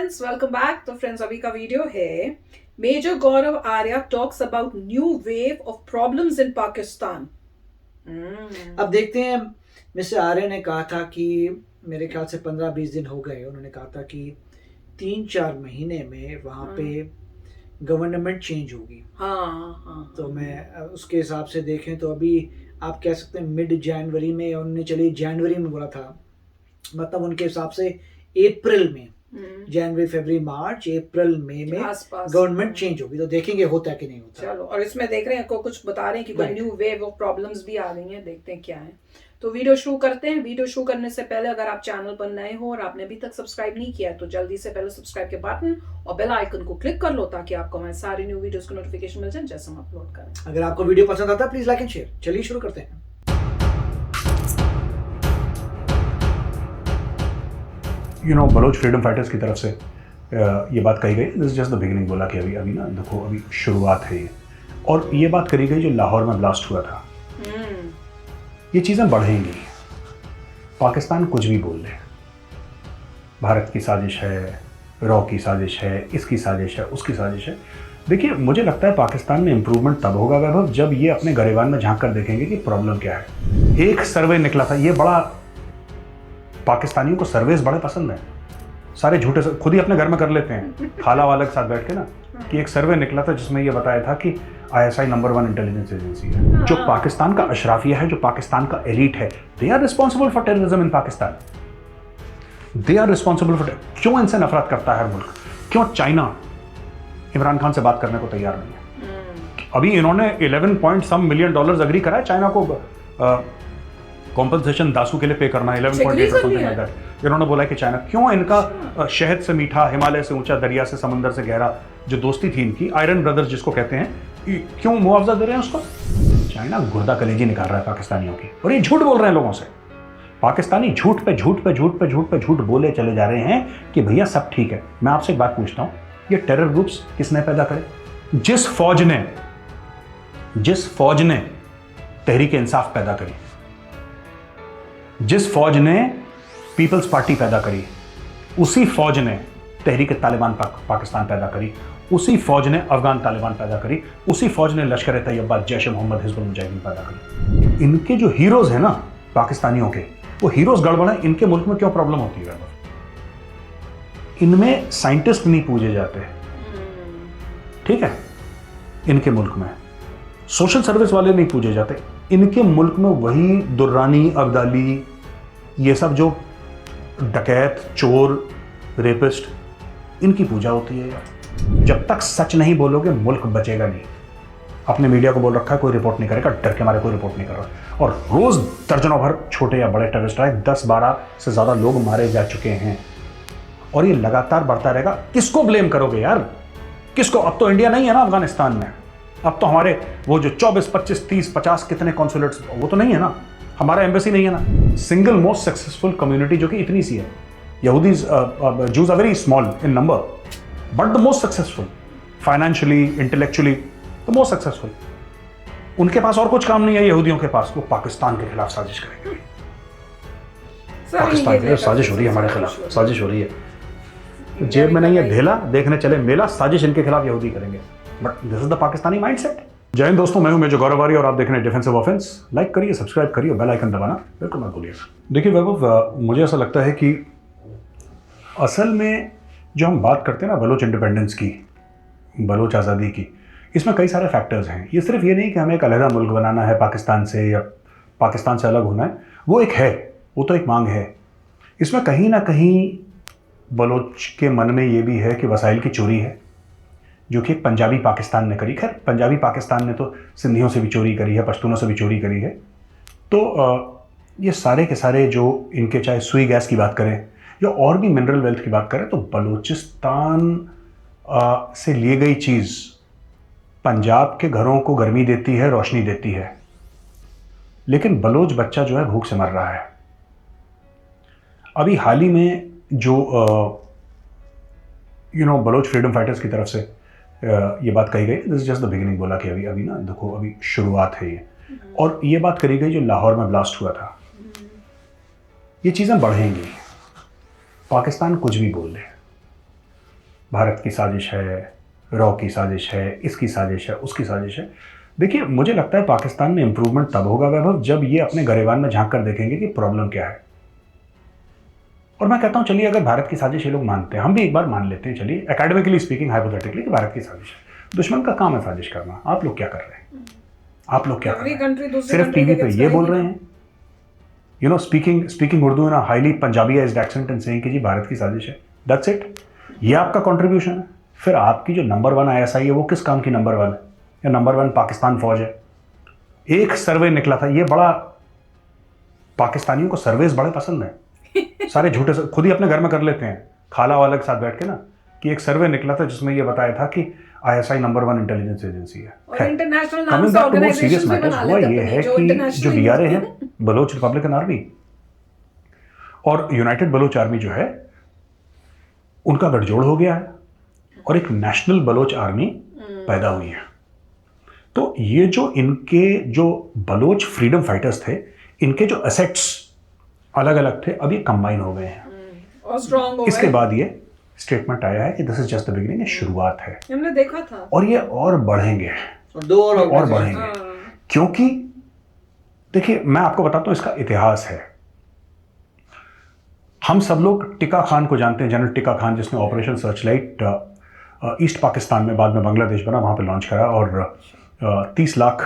Friends, welcome back. तो friends, अभी का वीडियो है major Gaurav Arya talks about new wave of problems in Pakistan. अब देखते हैं। मिस्टर आर्य ने कहा था कि मेरे ख्याल से 15-20 दिन हो गए, उन्होंने कहा था कि 3-4 महीने में वहाँ पे गवर्नमेंट चेंज होगी। हाँ। तो मैं उसके हिसाब से देखें तो अभी आप कह सकते हैं मिड जनवरी में, उन्होंने चलिए जनवरी में बोला था, मतलब उनके हिसाब से अप्रैल में, जनवरी फरवरी मार्च अप्रैल मई में गवर्नमेंट चेंज होगी। तो देखेंगे होता है कि नहीं होता। चलो, और इसमें देख रहे हैं कुछ बता रहे हैं कि कोई न्यू वेव ऑफ प्रॉब्लम्स भी आ गई हैं, देखते हैं क्या है। तो वीडियो शुरू करते हैं। वीडियो शुरू करने से पहले अगर आप चैनल पर नए हो और आपने अभी तक सब्सक्राइब नहीं किया है तो जल्दी से पहले सब्सक्राइब के बटन और बेल आइकन को क्लिक कर लो ताकि आपको हमारे सारे न्यू वीडियोस की नोटिफिकेशन मिल जाए जैसे हम अपलोड करें। अगर आपको वीडियो पसंद आता है प्लीज लाइक एंड शेयर। चलिए शुरू करते हैं। बलोच फ्रीडम फाइटर्स की तरफ से ये बात कही गई, दिस जस्ट द बिगिनिंग, बोला कि अभी ना देखो अभी शुरुआत है ये। और ये बात करी गई जो लाहौर में ब्लास्ट हुआ था, ये चीज़ें बढ़ेंगी। पाकिस्तान कुछ भी बोल ले, भारत की साजिश है, रॉ की साजिश है, इसकी साजिश है, उसकी साजिश है। देखिए, मुझे लगता है पाकिस्तान में इंप्रूवमेंट तब होगा वैभव जब ये अपने गरेबान में झांक कर देखेंगे कि प्रॉब्लम क्या है। एक सर्वे निकला था, ये बड़ा, पाकिस्तानियों को सर्वेस बड़े पसंद है, सारे झूठे खुद ही अपने घर में कर लेते हैं खाला वाला के साथ बैठ के ना, कि एक सर्वे निकला था जिसमें ये बताया था कि ISI नंबर 1 इंटेलिजेंस एजेंसी है। जो पाकिस्तान का अशराफिया है, जो पाकिस्तान का एलीट है, they are responsible for terrorism in Pakistan. They are responsible for. क्यों इनसे नफरत करता है हर मुल्क? क्यों चाइना इमरान खान से बात करने को तैयार नहीं है? अभी इन्होंने 11 मिलियन डॉलर्स अग्री करा है चाइना को कॉम्पनसेशन दासू के लिए पे करना है, 11.8 or something like that। इन्होंने बोला है कि चाइना, क्यों इनका शहद से मीठा, हिमालय से ऊंचा, दरिया से समंदर से गहरा जो दोस्ती थी इनकी, आयरन ब्रदर्स जिसको कहते हैं, क्यों मुआवजा दे रहे हैं उसको? चाइना गुर्दा कलेजी निकाल रहा है पाकिस्तानियों की, और ये झूठ बोल रहे हैं लोगों से। पाकिस्तानी झूठ पे झूठ पे झूठ पे झूठ पे झूठ बोले चले जा रहे हैं कि भैया सब ठीक है। मैं आपसे एक बात पूछता हूं, ये टेरर ग्रुप्स किसने पैदा करे? जिस फौज ने तहरीक इंसाफ पैदा करी, जिस फौज ने पीपल्स पार्टी पैदा करी, उसी फौज ने तहरीक तालिबान पाकिस्तान पैदा करी, उसी फौज ने अफगान तालिबान पैदा करी, उसी फौज ने लश्कर तैयबा, जैश मोहम्मद, हिजबुल मुजाहिदीन पैदा करी। इनके जो हीरोज हैं ना पाकिस्तानियों के, वो हीरोज गड़बड़ हैं। इनके मुल्क में क्यों प्रॉब्लम होती है? इनमें साइंटिस्ट नहीं पूजे जाते, ठीक है? इनके मुल्क में सोशल सर्विस वाले नहीं पूजे जाते। इनके मुल्क में वही दुर्रानी, अब्दाली, ये सब जो डकैत, चोर, रेपिस्ट, इनकी पूजा होती है यार। जब तक सच नहीं बोलोगे मुल्क बचेगा नहीं। अपने मीडिया को बोल रखा है कोई रिपोर्ट नहीं करेगा, डर के मारे कोई रिपोर्ट नहीं कर रहा। और रोज दर्जनों भर छोटे या बड़े टेररिस्ट आए, 10-12 से ज्यादा लोग मारे जा चुके हैं, और ये लगातार बढ़ता रहेगा। किसको ब्लेम करोगे यार? किसको? अब तो इंडिया नहीं है ना अफगानिस्तान में, अब तो हमारे वो जो 24, 25, 30, 50 कितने कॉन्सुलेट्स, वो तो नहीं है ना, हमारा एम्बेसी नहीं है ना। सिंगल मोस्ट सक्सेसफुल कम्युनिटी जो कि इतनी सी है, यहूदीज, Jews are very small in number but the most successful, financially, intellectually the most successful. उनके पास और कुछ काम नहीं है यहूदियों के पास, वो पाकिस्तान के खिलाफ साजिश करेंगे। पाकिस्तान के खिलाफ साजिश हो रही है, हमारे खिलाफ साजिश हो रही है। जेब में नहीं है ढेला, देखने चले मेला, साजिश इनके खिलाफ यहूदी करेंगे। But this is the Pakistani mindset. जय हिंद दोस्तों, मैं हूं मेजर गौरव आर्य और आप देख रहे हैं डिफेंसिव ऑफेंस। लाइक करिए, सब्सक्राइब करिए, बेल आइकन दबाना बिल्कुल मत भूलिएगा। देखिए वैभव, मुझे ऐसा लगता है कि असल में जो हम बात करते हैं ना बलोच इंडिपेंडेंस की, बलोच आज़ादी की, इसमें कई सारे फैक्टर्स हैं। ये सिर्फ ये नहीं कि हमें एक अलग मुल्क बनाना है पाकिस्तान से, या पाकिस्तान से अलग होना है, वो एक है, वो तो एक मांग है। इसमें कहीं ना कहीं बलोच के मन में ये भी है कि वसाइल की चोरी है, जो कि पंजाबी पाकिस्तान ने करी। खैर, पंजाबी पाकिस्तान ने तो सिंधियों से भी चोरी करी है, पश्तूनों से भी चोरी करी है। तो ये सारे के सारे जो इनके, चाहे सुई गैस की बात करें या और भी मिनरल वेल्थ की बात करें, तो बलूचिस्तान से ली गई चीज़ पंजाब के घरों को गर्मी देती है, रोशनी देती है, लेकिन बलोच बच्चा जो है भूख से मर रहा है। अभी हाल ही में जो बलोच फ्रीडम फाइटर्स की तरफ से ये बात कही गई, दिस जस्ट द बिगिनिंग, बोला कि अभी ना देखो अभी शुरुआत है ये। और ये बात करी गई जो लाहौर में ब्लास्ट हुआ था, ये चीज़ें बढ़ेंगी। पाकिस्तान कुछ भी बोल ले, भारत की साजिश है, रॉ की साजिश है, इसकी साजिश है, उसकी साजिश है। देखिए, मुझे लगता है पाकिस्तान में इंप्रूवमेंट तब होगा वैभव जब ये अपने गरेबान में झांक कर देखेंगे कि प्रॉब्लम क्या है। और मैं कहता हूं चलिए, अगर भारत की साजिश ये लोग मानते हैं, हम भी एक बार मान लेते हैं, चलिए एकेडमिकली स्पीकिंग, हाइपोथेटिकली, कि भारत की साजिश है। दुश्मन का काम है साजिश करना। आप लोग क्या कर रहे हैं? आप लोग क्या कर रहे हैं? सिर्फ टीवी पे ये बोल रहे हैं, you know, speaking Urdu in a highly Punjabised accent and saying कि जी भारत की साजिश है, दैट्स इट। ये आपका कंट्रीब्यूशन है। फिर आपकी जो नंबर 1 ISI है वो किस काम की नंबर 1 है? या नंबर 1 पाकिस्तान फौज है? एक सर्वे निकला था, ये बड़ा, पाकिस्तानियों को सर्वेस बड़े पसंद है, सारे झूठे खुद ही अपने घर में कर लेते हैं, खाला वाला के साथ बैठ के ना, कि एक सर्वे निकला था जिसमें ये बताया था कि ISI नंबर 1 इंटेलिजेंस एजेंसी है। Coming back to more serious matters, हुआ ये है कि जो DRA है, बलोच रिपब्लिकन आर्मी, और यूनाइटेड बलोच आर्मी जो है उनका गठजोड़ हो गया है और एक नेशनल बलोच आर्मी पैदा हुई है। तो ये जो इनके जो बलोच फ्रीडम फाइटर्स थे, इनके जो एसेट्स अलग अलग थे, अब ये कंबाइन हो गए हैं और स्ट्रांग हो गए। इसके बाद ये स्टेटमेंट आया है कि this is just the beginning, ये शुरुआत है, हमने देखा था, और ये और बढ़ेंगे, और 2 और बढ़ेंगे। क्योंकि देखिए, मैं आपको बताता हूं इसका इतिहास है। हम सब लोग टिक्का खान को जानते हैं, जनरल टिक्का खान, जिसने ऑपरेशन सर्चलाइट ईस्ट पाकिस्तान में, बाद में बांग्लादेश बना, वहाँ पे लॉन्च करा और 30 लाख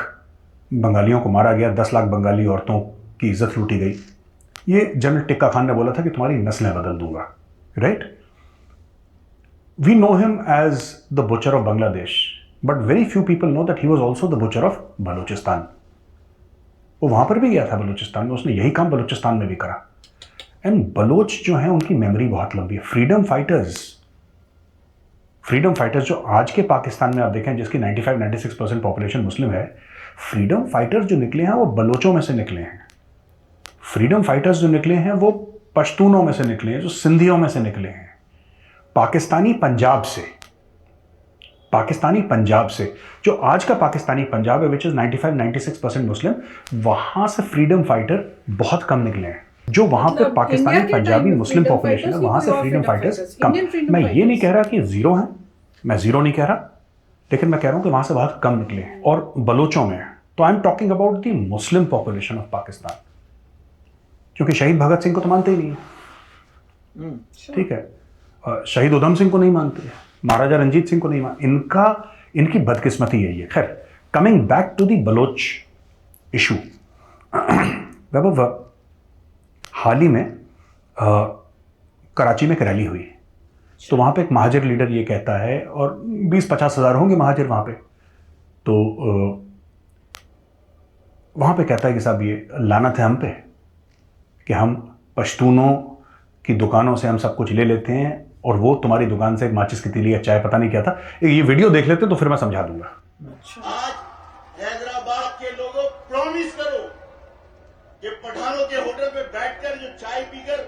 बंगालियों को मारा गया, 10 लाख बंगाली औरतों की इज्जत लूटी गई। ये जनरल टिक्का खान ने बोला था कि तुम्हारी नस्लें बदल दूंगा, right? We know him as the butcher of Bangladesh, but very few people know that he was also the butcher of Balochistan. वो वहाँ पर भी गया था बलूचिस्तान में, उसने यही काम बलूचिस्तान में भी करा। एंड बलोच जो है उनकी मेमोरी बहुत लंबी है। फ्रीडम फाइटर्स जो आज के पाकिस्तान में आप देखें, जिसकी 95-96% पॉपुलेशन मुस्लिम है, फ्रीडम फाइटर्स जो निकले हैं वो बलोचों में से निकले हैं। फ्रीडम फाइटर्स जो निकले हैं वो पश्तूनों में से निकले हैं, जो सिंधियों में से निकले हैं, पाकिस्तानी पंजाब से, जो आज का पाकिस्तानी पंजाब है, विच इज 95-96% मुस्लिम, वहां से फ्रीडम फाइटर बहुत कम निकले हैं। जो वहां पे पाकिस्तानी पंजाबी मुस्लिम पॉपुलेशन है, वहां से फ्रीडम फाइटर्स कम। मैं ये नहीं कह रहा कि जीरो हैं, मैं जीरो नहीं कह रहा, लेकिन मैं कह रहा हूं कि वहां से बहुत कम निकले हैं और बलोचों में है। तो I am talking about the Muslim population of Pakistan, क्योंकि शहीद भगत सिंह को तो मानते ही नहीं है, ठीक है, शहीद उधम सिंह को नहीं मानते, महाराजा रंजीत सिंह को नहीं मानते। इनकी बदकिस्मती यही है। खैर, coming back to the Baloch issue, Vaibhav, हाल ही में कराची में एक रैली हुई, तो वहाँ पे एक महाजिर लीडर ये कहता है, और 20-50 हज़ार होंगे महाजिर वहाँ पे, तो वहाँ पे कहता है कि साहब ये लानत है हम पे कि हम पश्तूनों की दुकानों से हम सब कुछ ले लेते हैं, और वो तुम्हारी दुकान से एक माचिस की तीली या चाय पता नहीं क्या था। ये वीडियो देख लेते तो फिर मैं समझा दूंगा। आज हैदराबाद के लोगों, प्रॉमिस करो कि पठानों के होटल में बैठकर जो चाय पीकर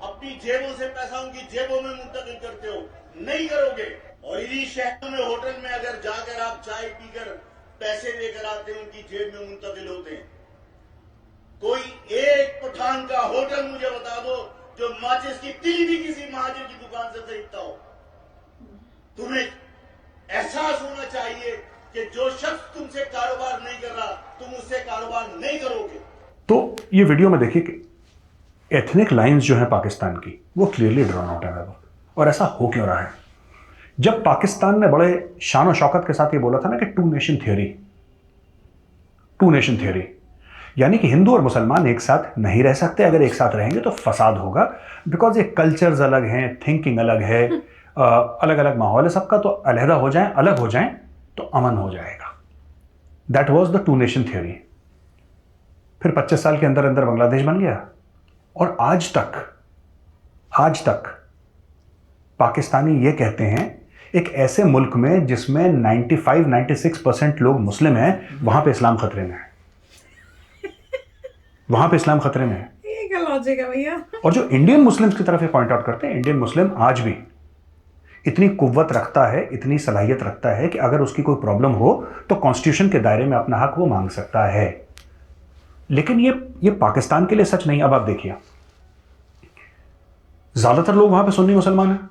अपनी जेबों से पैसा उनकी जेबों में मुंतकिल करते हो, नहीं करोगे। और इन्हीं शहरों में होटल में अगर जाकर आप चाय पीकर पैसे लेकर आते हैं, उनकी जेब में मुंतकिल होते हैं। कोई एक पठान का होटल मुझे बता दो जो माचिस की तीली भी किसी महाजिर की दुकान से खरीदता हो। तुम्हें एहसास होना चाहिए कि जो शख्स तुमसे कारोबार नहीं कर रहा, तुम उससे कारोबार नहीं करोगे। तो ये वीडियो में देखिए कि एथनिक लाइंस जो है पाकिस्तान की, वो क्लियरली ड्रॉन आउट है। और ऐसा हो क्यों रहा है? जब पाकिस्तान ने बड़े शान और शौकत के साथ ये बोला था ना कि टू नेशन थियरी, यानी कि हिंदू और मुसलमान एक साथ नहीं रह सकते, अगर एक साथ रहेंगे तो फसाद होगा, बिकॉज ये कल्चर्स अलग हैं, थिंकिंग अलग है, अलग अलग माहौल है सबका, तो अलग हो जाएं तो अमन हो जाएगा। That was the two nation theory. फिर 25 साल के अंदर अंदर बांग्लादेश बन गया, और आज तक पाकिस्तानी ये कहते हैं, एक ऐसे मुल्क में जिसमें 95-96% लोग मुस्लिम हैं, वहां पे इस्लाम खतरे में है। ये क्या लॉजिक है भैया? और जो इंडियन मुस्लिम्स की तरफ ये पॉइंट आउट करते हैं, इंडियन मुस्लिम आज भी इतनी कुव्वत रखता है, इतनी सलाहियत रखता है कि अगर उसकी कोई प्रॉब्लम हो तो कॉन्स्टिट्यूशन के दायरे में अपना हक वो मांग सकता है। लेकिन ये पाकिस्तान के लिए सच नहीं। अब आप देखिए, ज्यादातर लोग वहां पे सुन्नी मुसलमान हैं,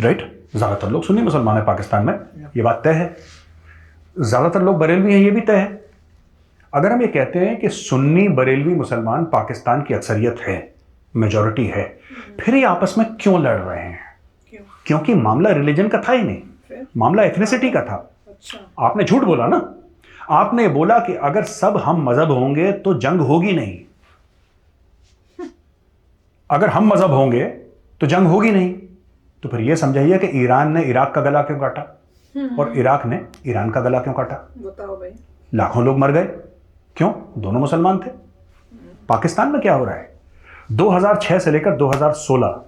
राइट? ज़्यादातर लोग सुन्नी मुसलमान है पाकिस्तान में, ये बात तय है। ज़्यादातर लोग बरेलवी हैं, ये भी तय है। अगर हम ये कहते हैं कि सुन्नी बरेलवी मुसलमान पाकिस्तान की अक्सरियत है, मेजॉरिटी है, फिर ये आपस में क्यों लड़ रहे हैं? क्योंकि मामला रिलीजन का था ही नहीं, मामला एथनिसिटी का था। अच्छा, आपने झूठ बोला ना, आपने बोला कि अगर सब हम मजहब होंगे तो जंग होगी नहीं। अगर हम मजहब होंगे तो जंग होगी नहीं, तो फिर यह समझाइए कि ईरान ने इराक का गला क्यों काटा और इराक ने ईरान का गला क्यों काटा? बताओ भाई। लाखों लोग मर गए, क्यों? दोनों मुसलमान थे। पाकिस्तान में क्या हो रहा है? 2006 से लेकर 2016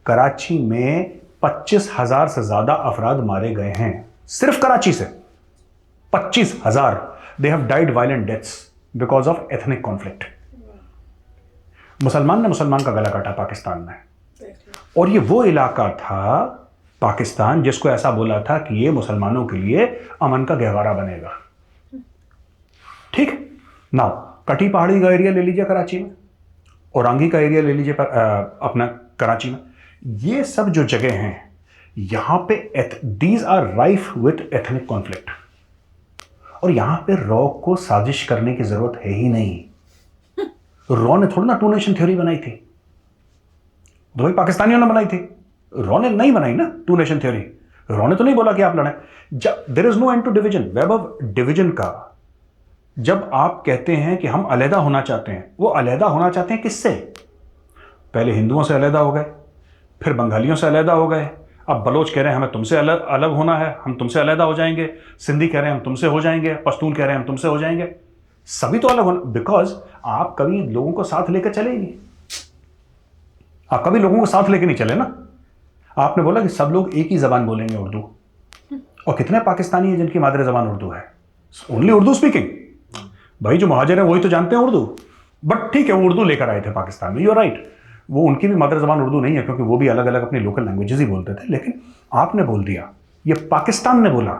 कराची में 25,000 से ज्यादा अफराद मारे गए हैं, सिर्फ कराची से 25,000। They have died violent deaths because of ethnic conflict. मुसलमान ने मुसलमान का गला काटा पाकिस्तान में, और ये वो इलाका था पाकिस्तान जिसको ऐसा बोला था कि ये मुसलमानों के लिए अमन का गहवारा बनेगा। ठीक ना? कटी पहाड़ी का एरिया ले लीजिए कराची में, औरंगी का एरिया ले लीजिए अपना कराची में, ये सब जो जगह हैं यहां पे these are rife with ethnic conflict. और यहां पे रॉ को साजिश करने की जरूरत है ही नहीं। रॉ ने थोड़ा ना टू नेशन थ्योरी बनाई थी, दो ही पाकिस्तानियों ने बनाई थी। रॉ ने नहीं बनाई ना टू नेशन थ्योरी। रॉ ने तो नहीं बोला कि आप लड़ें। जब there is no end to division, web of division का जब आप कहते हैं कि हम अलहदा होना चाहते हैं, वो अलहदा होना चाहते हैं किससे? पहले हिंदुओं से अलहदा हो गए, फिर बंगालियों से अलहदा हो गए, अब बलोच कह रहे हैं हमें तुमसे अलग होना है, हम तुमसे अलहदा हो जाएंगे, सिंधी कह रहे हैं हम तुमसे हो जाएंगे, पश्तून कह रहे हैं हम तुमसे हो जाएंगे। सभी तो अलग होना, बिकॉज आप कभी लोगों को साथ लेकर चले ही नहीं। आप कभी लोगों को साथ लेकर नहीं चले ना। आपने बोला कि सब लोग एक ही जबान बोलेंगे, उर्दू, और कितने पाकिस्तानी हैं जिनकी मादरी जबान उर्दू है? Only Urdu speaking. भाई जो महाजर हैं वही तो जानते हैं उर्दू, बट ठीक है वो उर्दू लेकर आए थे पाकिस्तान में, यू आर राइट, वो उनकी भी मादरी जबान उर्दू नहीं है क्योंकि वो भी अलग अलग अपनी लोकल लैंग्वेजेस ही बोलते थे। लेकिन आपने बोल दिया, ये पाकिस्तान ने बोला,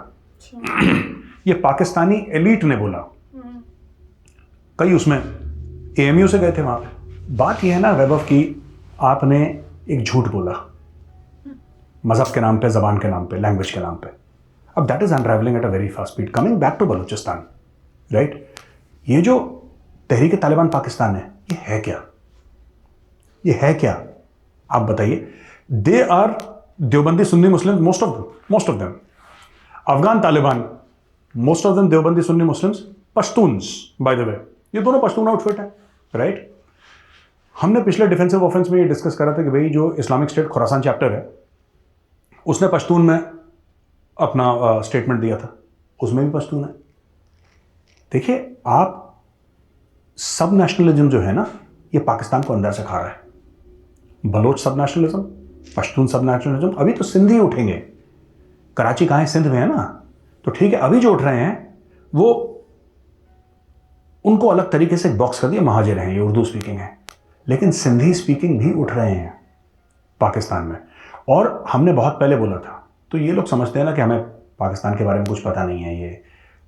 ये पाकिस्तानी एलीट ने बोला, कई उसमें एएमयू से गए थे वहां पे। बात यह है ना वैभव की, आपने एक झूठ बोला मजहब के नाम पे, जबान के नाम पे, लैंग्वेज के नाम पे। अब that is unravelling at a very fast speed. Coming back to Balochistan, right? ये जो तहरीक तालिबान पाकिस्तान है, ये है क्या? ये है क्या? आप बताइए। They are Deobandi Sunni Muslim, most of them. Afghan Taliban, most of them Deobandi Sunni Muslims, Pashtuns by the way, ये दोनों पश्तून आउटफिट है, राइट? हमने पिछले डिफेंसिव ऑफेंस में ये डिस्कस करा था कि भाई जो इस्लामिक स्टेट खुरासान चैप्टर है उसने पश्तून में अपना स्टेटमेंट दिया था, उसमें भी पश्तून है। देखिए आप, सब नेशनलिज्म जो है ना ये पाकिस्तान को अंदर से खा रहा है। बलोच सब नेशनलिज्म, पश्तून सब नेशनलिज्म। अभी तो सिंधी उठेंगे, कराची कहाँ है? सिंध में है ना, तो ठीक है अभी जो उठ रहे हैं वो, उनको अलग तरीके से बॉक्स कर दिया, महाजिर हैं, ये उर्दू स्पीकिंग है, लेकिन सिंधी स्पीकिंग भी उठ रहे हैं पाकिस्तान में। और हमने बहुत पहले बोला था, तो ये लोग समझते हैं ना कि हमें पाकिस्तान के बारे में कुछ पता नहीं है, ये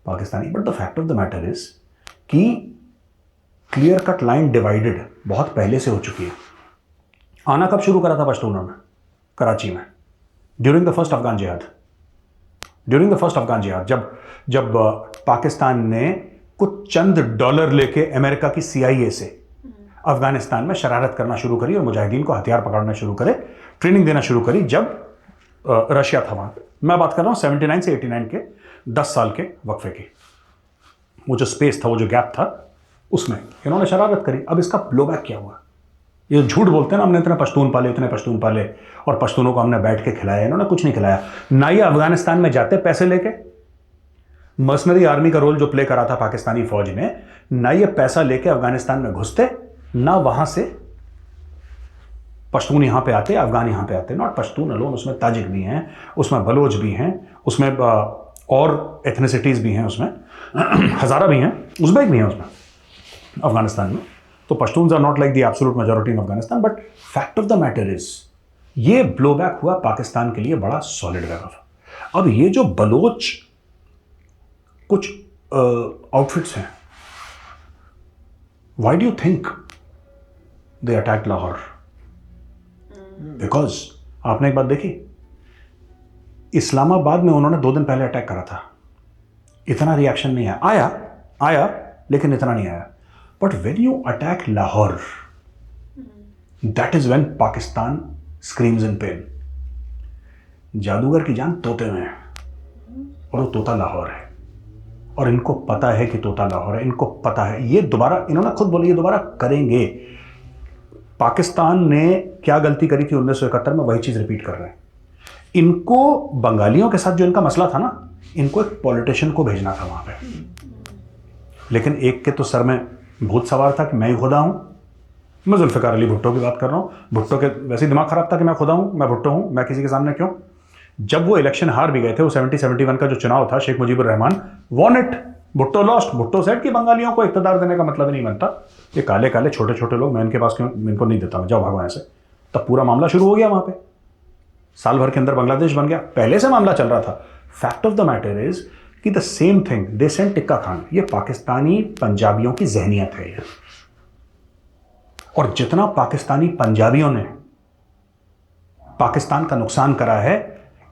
Pakistani. But the fact of the matter is कि क्लियर कट लाइन डिवाइडेड बहुत पहले से हो चुकी है। आना कब शुरू करा था पश्तूनों ने? कराची में, ड्यूरिंग द फर्स्ट अफगान जिहाद। ड्यूरिंग द फर्स्ट अफगान जिहाद, जब पाकिस्तान ने कुछ चंद डॉलर लेके अमेरिका की CIA से अफगानिस्तान में शरारत करना शुरू करी और मुजाहिदीन को हथियार पकड़ना शुरू करे, ट्रेनिंग देना शुरू करी, जब रशिया था वहां। मैं बात कर रहा हूं 79 से 89 के 10 साल के वक्फे की। वो जो स्पेस था, वो जो गैप था, उसमें इन्होंने शरारत करी। अब इसका ब्लोबैक क्या हुआ? ये झूठ बोलते हैं ना, हमने इतने पश्तून पाले और पश्तूनों को हमने बैठ के खिलाया। इन्होंने कुछ नहीं खिलाया। ना ये अफगानिस्तान में जाते पैसे लेके, मर्सनरी आर्मी का रोल जो प्ले करा था पाकिस्तानी फौज ने, ना ये पैसा लेके अफगानिस्तान में घुसते, ना वहां से पश्तून यहां पे आते, अफगान यहां पे आते। नॉट पश्तून अलोन, उसमें ताजिक भी हैं, उसमें बलोच भी हैं, उसमें और एथनिसिटीज भी हैं, उसमें हजारा भी हैं, उज़्बेक भी हैं उसमें अफगानिस्तान में। तो Pashtuns are not like the absolute majority in Afghanistan. But fact of the matter is, ये ब्लोबैक हुआ पाकिस्तान के लिए बड़ा सॉलिड वैगव। अब ये जो बलोच कुछ आउटफिट्स हैं, why do you think they attack Lahore? Because आपने एक बात देखी, इस्लामाबाद में उन्होंने 2 दिन पहले अटैक करा था, इतना रिएक्शन नहीं आया, आया लेकिन इतना नहीं आया। But when you attack Lahore, that is when Pakistan screams in pen. जादूगर की जान तोते में है और वो तोता लाहौर है, और इनको पता है कि तोता लाहौर है, इनको पता है ये दोबारा, इन्होंने खुद बोली ये दोबारा करेंगे। पाकिस्तान ने क्या गलती करी थी 1971 में, वही चीज रिपीट कर रहे हैं। इनको बंगालियों के साथ जो इनका मसला था ना, इनको एक पॉलिटिशियन को भेजना था वहां पे, लेकिन एक के तो सर में भूत सवार था कि मैं ही खुदा हूं। मैं जुल्फिकार अली भुट्टो की बात कर रहा हूं। भुट्टो के वैसे ही दिमाग खराब था कि मैं खुदा हूं, मैं भुट्टो हूं, मैं किसी के सामने क्यों। जब वो इलेक्शन हार भी गए थे, वो 70-71 का जो चुनाव था, Sheikh Mujibur Rahman won it, Bhutto lost. Bhutto said कि बंगालियों को इख्तियार देने का मतलब ही नहीं बनता, ये काले काले छोटे छोटे लोग, मैं इनके पास क्यों, इनको नहीं देता, जाओ भागो ऐसे। तब पूरा मामला शुरू हो गया वहां पे, साल भर के अंदर बांग्लादेश बन गया। पहले से मामला चल रहा था। Fact of the matter is कि the same thing they sent Tikka Khan, ये पाकिस्तानी पंजाबियों की जहनियत है ये। और जितना पाकिस्तानी पंजाबियों ने पाकिस्तान का नुकसान करा है,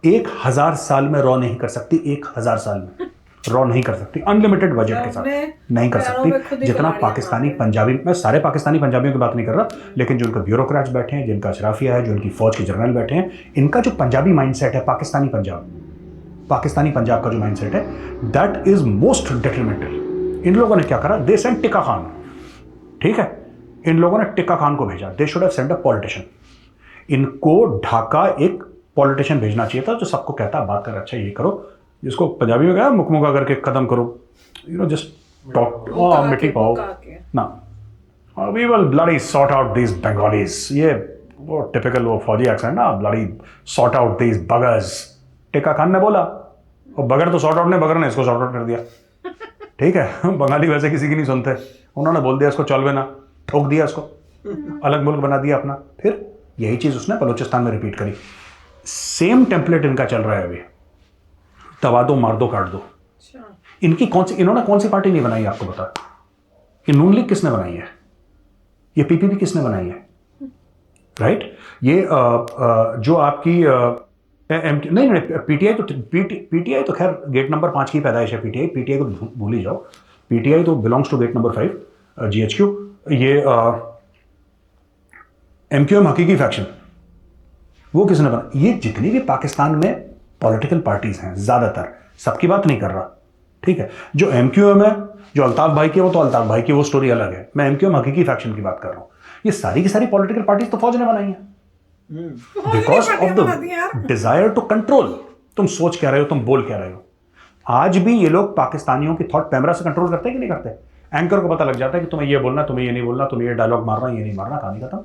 1000 साल में रॉ नहीं कर सकती, 1000 साल में रॉ नहीं कर सकती, अनलिमिटेड बजट के साथ नहीं कर सकती जितना पाकिस्तानी पंजाबी। मैं सारे पाकिस्तानी पंजाबियों की बात नहीं कर रहा, लेकिन जो उनके ब्यूरोक्रेट्स बैठे हैं, जिनका अशराफिया है, जो उनकी फौज के जनरल बैठे हैं, इनका जो पंजाबी माइंडसेट है, पाकिस्तानी पंजाब का जो माइंडसेट है, दैट इज मोस्ट डेट्रीमेंटल। इन लोगों ने क्या करा, दे सेंट टिक्का खान, ठीक है, इन लोगों ने टिक्का खान को भेजा। They should have sent a politician. इनको ढाका एक पॉलिटिशियन भेजना चाहिए था जो सबको कहता, बात कर, अच्छा ये करो, जिसको पंजाबी में कहा मुकमुका करके खत्म करो, जस्ट टॉक, मिट्टी पाओ ना, we will bloody sort out these Bengalis. ये वो टिपिकल वो फौजी एक्सेंट ना, bloody sort out these buggers. Tikka Khan ने बोला, और बगर तो सॉर्ट आउट नहीं, बगर ने इसको सॉर्ट आउट कर दिया, ठीक है। बंगाली वैसे किसी की नहीं सुनते, उन्होंने बोल दिया इसको चलवे ना, ठोक दिया इसको, अलग मुल्क बना दिया अपना। फिर यही चीज उसने बलूचिस्तान में रिपीट करी। सेम टेम्पलेट इनका चल रहा है अभी, दबा दो, मार दो, काट दो। इनकी इन्होंने कौन सी पार्टी नहीं बनाई आपको पता? ये नून लीग किसने बनाई है? ये पीपीपी किसने बनाई है? राइट? ये जो आपकी नहीं पीटीआई तो खैर गेट नंबर 5 की पैदाइश है। पीटीआई को भूल ही जाओ। पीटीआई तो belongs to gate number 5 GHQ. ये एमक्यूएम हकीकी फैक्शन, वो किसने बना? ये जितनी भी पाकिस्तान में पॉलिटिकल पार्टीज हैं, ज्यादातर, सबकी बात नहीं कर रहा, ठीक है। जो एमक्यूएम है, जो अल्ताफ भाई की, वो तो अल्ताफ भाई की वो स्टोरी अलग है। मैं एमक्यूएम हकीकी फैक्शन की बात कर रहा हूं। ये सारी की सारी पॉलिटिकल पार्टीज तो फौज ने बनाई है, because of the desire to control. तुम सोच क्या रहे हो, तुम बोल क्या रहे हो। आज भी ये लोग पाकिस्तानियों की थॉट कैमरा से कंट्रोल करते हैं कि नहीं करते? एंकर को पता लग जाता है कि तुम्हें ये बोलना, तुम्हें ये नहीं बोलना, तुम्हें ये डायलॉग मारना, ये नहीं मारना, कहानी खत्म।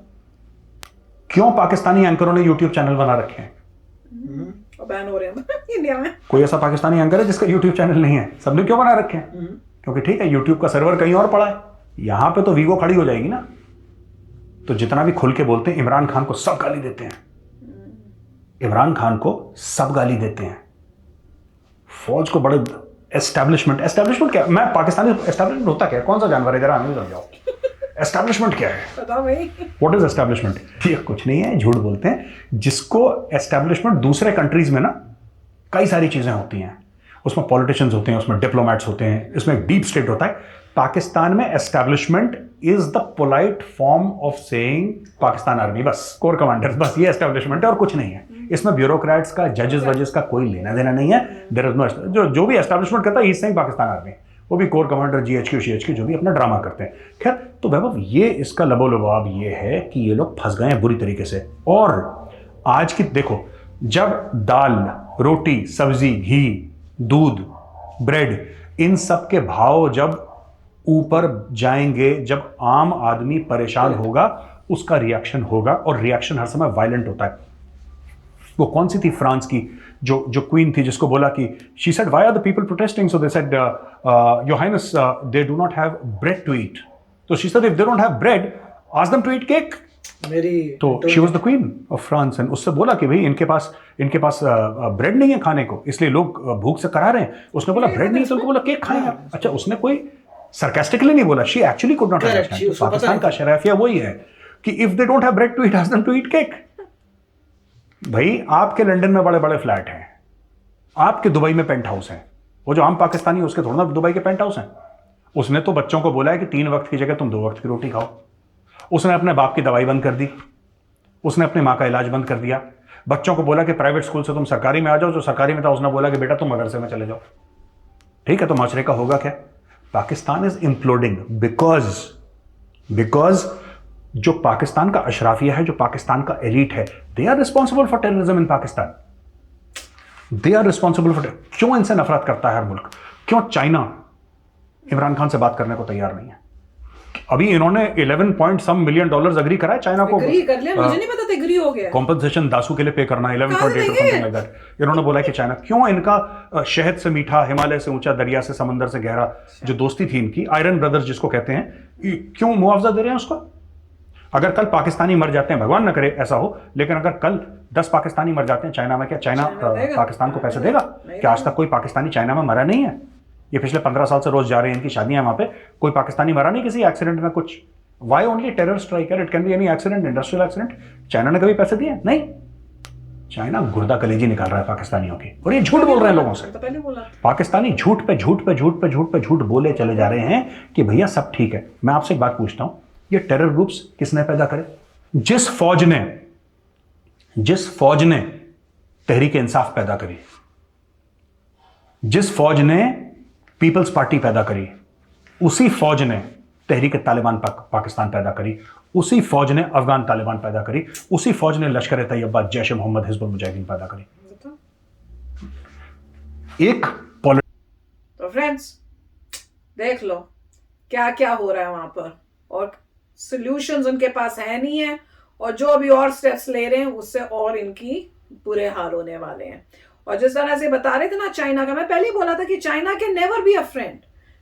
क्यों पाकिस्तानी एंकरों ने यूट्यूब चैनल बना रखे हैं? बैन हो रहे हैं इंडिया में। कोई ऐसा पाकिस्तानी एंकर है जिसका यूट्यूब चैनल नहीं है? सबने क्यों बना रखे हैं? क्योंकि ठीक है, यूट्यूब का सर्वर कहीं और पड़ा है, यहां पे तो वीगो खड़ी हो जाएगी ना। तो जितना भी खुल के बोलते हैं, इमरान खान को सब गाली देते हैं, इमरान खान को सब गाली देते हैं। फौज को बड़े एस्टैब्लिशमेंट क्या? मैं पाकिस्तानी एस्टैब्लिशमेंट होता क्या है? कौन सा जानवर है? जरा हमें समझाओ। एस्टैब्लिशमेंट क्या है? पता भाई। What is establishment? ये कुछ नहीं है, झूठ बोलते हैं। जिसको एस्टैब्लिशमेंट, दूसरे कंट्रीज में ना कई सारी चीजें होती हैं, उसमें पॉलिटिशियंस होते हैं, उसमें डिप्लोमैट्स होते हैं, इसमें एक डीप स्टेट होता है। पाकिस्तान में establishment is the polite form of saying Pakistan army, बस कोर कमांडर्स, बस ये एस्टैब्लिशमेंट है और कुछ नहीं है। इसमें ब्यूरोक्रेट्स का, जजेस वजेस का कोई लेना देना नहीं है। देयर इज नो, जो भी एस्टैब्लिशमेंट करता है, he is saying Pakistan army, वो भी कोर कमांडर, जीएचक्यू, सीएचक्यू, जो भी अपना ड्रामा करते हैं। खैर, तो वैभव, ये इसका लबोलबाब ये है कि ये लोग फंस गए हैं बुरी तरीके से। और आज की देखो, जब दाल, रोटी, सब्जी, घी, दूध, ब्रेड, इन सब के भाव जब ऊपर जाएंगे, जब आम आदमी परेशान होगा, उसका रिएक्शन होगा, और रिएक्शन हर समय वायलेंट होता है। वो कौन सी थी फ्रांस की जो क्वीन थी, जिसको बोला कि she said why are the people protesting, so they said your highness they do not have bread to eat, तो she said if they don't have bread ask them to eat cake. तो she was the queen of France, and उससे बोला कि भाई इनके पास bread नहीं है खाने को, इसलिए लोग भूख से करा रहे हैं। उसने बोला ब्रेड नहीं है, तो उनको बोला केक खाएं आप। अच्छा, उसने कोई sarcastically नहीं बोला, she actually could not understand। Pakistan का शराफिया वही है कि if they don't have bread to eat, ask them to eat cake। भाई, आपके लंदन में बड़े बड़े फ्लैट हैं, आपके दुबई में पेंट हाउस है, वो जो आम पाकिस्तानी है उसके थोड़ा ना दुबई के पेंट हाउस हैं। उसने तो बच्चों को बोला है कि 3 वक्त की जगह तुम 2 वक्त की रोटी खाओ। उसने अपने बाप की दवाई बंद कर दी, उसने अपनी माँ का इलाज बंद कर दिया। बच्चों को बोला कि प्राइवेट स्कूल से तुम सरकारी में आ जाओ, जो सरकारी में था उसने बोला कि बेटा तुम मदरसे में चले जाओ। ठीक है, तो माशरे का होगा क्या? पाकिस्तान इज इम्प्लोडिंग बिकॉज जो पाकिस्तान का अशराफिया है, जो पाकिस्तान का एलीट है, they are responsible for terrorism in Pakistan. They are responsible for. क्यों इनसे नफरत करता है हर मुल्क? क्यों चाइना इमरान खान से बात करने को तैयार नहीं है? अभी इन्होंने 11 point some million dollars agree करा है चाइना को, एग्री कर लिया, मुझे नहीं पता था एग्री हो गया। कॉम्पनसेशन दासू के लिए पे करना 11.8 समथिंग लाइक दैट। इन्होंने बोला कि चाइना, क्यों इनका शहद से मीठा, हिमालय से ऊंचा, दरिया से समंदर से गहरा जो दोस्ती थी इनकी, आयरन ब्रदर्स जिसको कहते हैं, क्यों मुआवजा दे रहे हैं उसको? अगर कल पाकिस्तानी मर जाते हैं, भगवान न करे ऐसा हो, लेकिन अगर कल 10 पाकिस्तानी मर जाते हैं चाइना में, क्या चाइना पाकिस्तान को पैसे देगा? क्या आज तक कोई पाकिस्तानी चाइना में मरा नहीं है? ये पिछले 15 साल से रोज जा रहे हैं, इनकी शादियां वहां पे, कोई पाकिस्तानी मरा नहीं किसी एक्सीडेंट में कुछ? Why only terror strike? It can be any accident, industrial accident. China ने कभी पैसे दिए? नहीं। चाइना गुर्दा कलेजी निकाल रहा है पाकिस्तानियों की, और ये झूठ बोल रहे हैं लोगों से। तो पहले बोला पाकिस्तानी झूठ पे झूठ पे झूठ पे झूठ पे झूठ बोले चले जा रहे हैं कि भैया सब ठीक है। मैं आपसे एक बात पूछता हूं, ये टेरर ग्रुप्स किसने पैदा करे? जिस फौज ने तहरीक इंसाफ पैदा करी, जिस फौज ने पीपल्स पार्टी पैदा करी, उसी फौज ने तहरीक तालिबान पाकिस्तान पैदा करी, उसी फौज ने अफगान तालिबान पैदा करी, उसी फौज ने लश्कर तैयबा, जैश मोहम्मद, हिजबुल मुजाहिदीन पैदा करी। एक तो फ्रेंड्स देख लो क्या क्या हो रहा है वहां पर, और सॉल्यूशंस उनके पास है नहीं है, और जो अभी और स्टेप्स ले रहे हैं उससे और इनकी बुरे हाल होने वाले हैं। और जिस तरह से बता रहे थे ना चाइना का, मैं पहले ही बोला था कि China can never be a friend.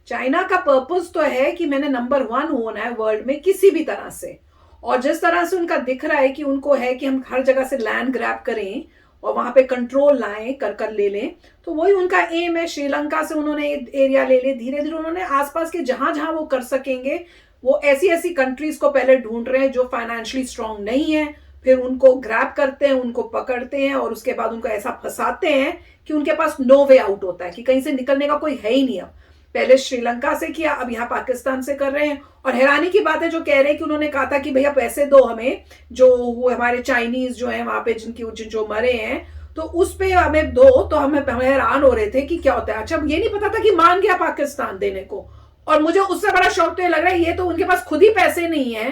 China का पर्पस तो है कि मैंने नंबर 1 होना है वर्ल्ड में किसी भी तरह से, और जिस तरह से उनका दिख रहा है कि उनको है कि हम हर जगह से लैंड ग्रैब करें और वहां पे कंट्रोल लाएं, कर ले लें, तो वही उनका एम है। श्रीलंका से उन्होंने एरिया ले ले, धीरे धीरे उन्होंने आसपास के जहां जहां वो कर सकेंगे वो ऐसी ऐसी कंट्रीज को पहले ढूंढ रहे हैं जो फाइनेंशियली स्ट्रांग नहीं है, फिर उनको ग्रैब करते हैं, उनको पकड़ते हैं, और उसके बाद उनको ऐसा फंसाते हैं कि उनके पास नो वे आउट होता है, कि कहीं से निकलने का कोई है ही नहीं। अब पहले श्रीलंका से किया, अब यहाँ पाकिस्तान से कर रहे हैं। और हैरानी की बात है जो कह रहे हैं कि उन्होंने कहा था कि भैया पैसे दो हमें, जो वो हमारे चाइनीज जो है वहां पे जिनकी जो मरे हैं, तो उस पे हमें दो, तो हम हैरान हो रहे थे कि क्या होता है। अच्छा, ये नहीं पता था कि मान गया पाकिस्तान देने को। और मुझे उससे बड़ा शौक तो ये लग रहा है ये तो उनके पास खुद ही पैसे नहीं है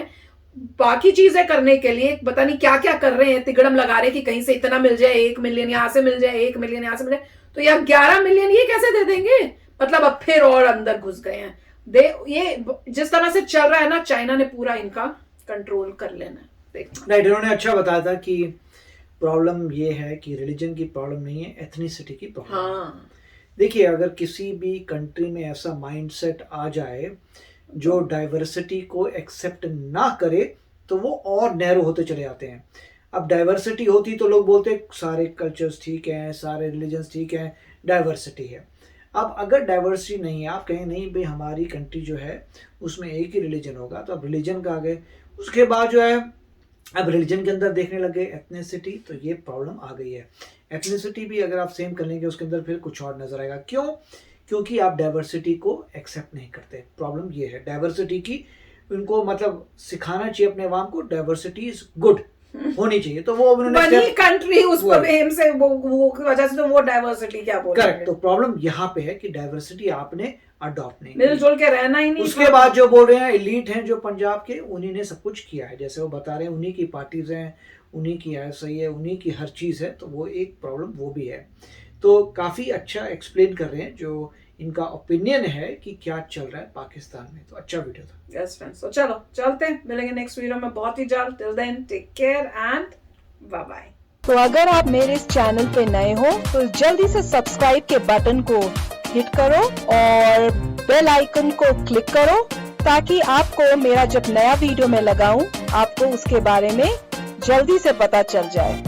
बाकी चीजें करने के लिए, पता नहीं क्या क्या कर रहे हैं, तिगड़म लगा रहे हैं कि कहीं से इतना मिल जाए, 1 मिलियन यहां से मिल जाए, 1 मिलियन यहां से मिल जाए, तो यार 11 मिलियन ये कैसे दे देंगे? मतलब अब फिर और अंदर घुस गए हैं। ये जिस तरह से चल रहा है ना, चाइना ने पूरा इनका कंट्रोल कर लेना है। राइट, इन्होंने अच्छा बताया था कि प्रॉब्लम ये है कि रिलीजन की प्रॉब्लम नहीं है, एथनिसिटी की प्रॉब्लम। हाँ, देखिए, अगर किसी भी कंट्री में ऐसा माइंडसेट आ जाए जो डाइवर्सिटी को एक्सेप्ट ना करे, तो वो और नैरो होते चले जाते हैं। अब डाइवर्सिटी होती तो लोग बोलते सारे कल्चर्स ठीक हैं, सारे रिलीजन्स ठीक हैं, डाइवर्सिटी है। अब अगर डाइवर्सिटी नहीं है, आप कहें नहीं भाई हमारी कंट्री जो है उसमें एक ही रिलीजन होगा, तो अब रिलीजन का आ गए, उसके बाद जो है अब रिलीजन के अंदर देखने लगे एथनिसिटी, तो ये प्रॉब्लम आ गई है। एथनिसिटी भी अगर आप सेम कर लेंगे उसके अंदर फिर कुछ और नजर आएगा। क्यों? क्योंकि आप डाइवर्सिटी को एक्सेप्ट नहीं करते। प्रॉब्लम ये है डाइवर्सिटी की, उनको मतलब सिखाना चाहिए अपने अवाम को डाइवर्सिटी इज गुड होनी चाहिए, तो वो बनी कंट्री उस पर एम से वो वजह से तो वो डाइवर्सिटी क्या बोल रहे हैं। करेक्ट, तो प्रॉब्लम यहाँ पे है कि डाइवर्सिटी आपने अडॉप्ट नहीं, मिलजुल के रहना ही नहीं। उसके बाद जो बोल रहे हैं एलीट हैं जो पंजाब के, उन्हीं ने सब कुछ किया है, जैसे वो बता रहे हैं उन्हीं की पार्टीज हैं, उन्हीं की सही है, उन्हीं की हर चीज़ है, तो वो एक प्रॉब्लम वो भी है। तो काफ़ी अच्छा एक्सप्लेन कर रहे हैं जो इनका ओपिनियन है कि क्या चल रहा है पाकिस्तान में। तो अच्छा वीडियो था। यस फ्रेंड्स, तो चलो चलते हैं, मिलेंगे नेक्स्ट वीडियो में बहुत ही जल्द। Till then take care and bye bye. तो अगर आप मेरे इस चैनल पे नए हो तो जल्दी से सब्सक्राइब के बटन को हिट करो और बेल आइकन को क्लिक करो, ताकि आपको मेरा जब नया वीडियो मैं लगाऊं आपको उसके बारे में जल्दी से पता चल जाए।